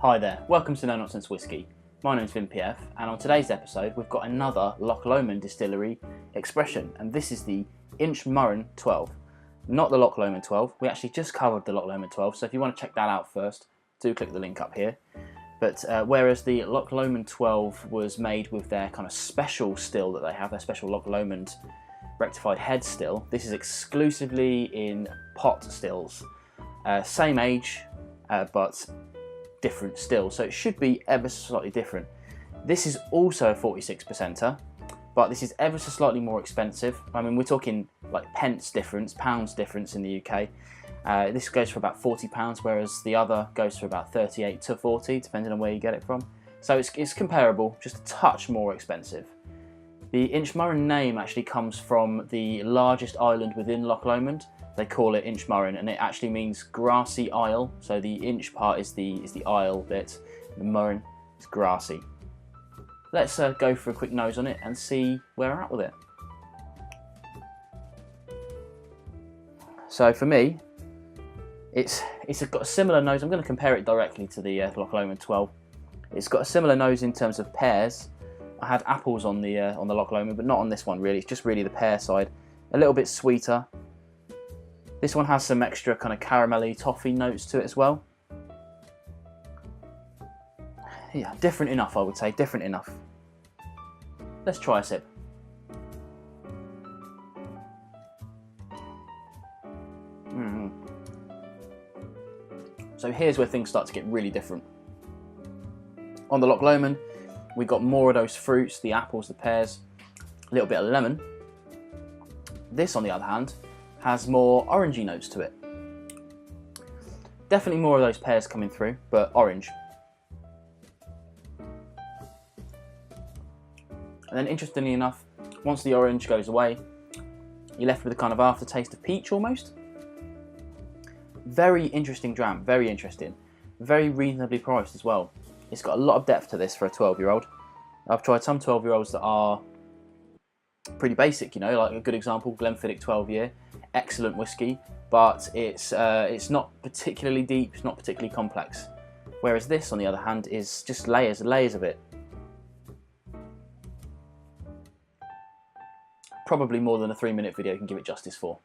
Hi there, welcome to Nonsense Whisky. My name's Vin PF, and on today's episode we've got another Loch Lomond Distillery expression, and this is the Inchmurrin 12. Not the Loch Lomond 12, we actually just covered the Loch Lomond 12, so if you want to check that out first, do click the link up here. But whereas the Loch Lomond 12 was made with their kind of special still that they have, their special Loch Lomond rectified head still, this is exclusively in pot stills. Same age, but different still, so it should be ever so slightly different. This is also a 46%er, but this is ever so slightly more expensive. I mean, we're talking like pence difference, pounds difference in the UK. This goes for about £40, whereas the other goes for about 38 to 40, depending on where you get it from. So it's comparable, just a touch more expensive. The Inchmurrin name actually comes from the largest island within Loch Lomond. They call it Inchmurrin, and it actually means grassy isle. So the inch part is the isle bit, the murrin is grassy. Let's go for a quick nose on it and see where we're at with it. So for me, it's got a similar nose. I'm going to compare it directly to the Loch Lomond 12. It's got a similar nose in terms of pears. I had apples on the Loch Lomond, but not on this one really. It's just really the pear side. A little bit sweeter. This one has some extra kind of caramelly toffee notes to it as well. Yeah, different enough, I would say, different enough. Let's try a sip. So here's where things start to get really different. On the Loch Lomond, we got more of those fruits, the apples, the pears, a little bit of lemon. This, on the other hand, has more orangey notes to it. Definitely more of those pears coming through, but orange. And then interestingly enough, once the orange goes away, you're left with a kind of aftertaste of peach almost. Very interesting dram, very interesting. Very reasonably priced as well. It's got a lot of depth to this for a 12-year-old. I've tried some 12-year-olds that are pretty basic, you know, like a good example, Glenfiddich 12-year, excellent whiskey, but it's not particularly deep, it's not particularly complex. Whereas this, on the other hand, is just layers and layers of it. Probably more than a 3-minute video can give it justice for.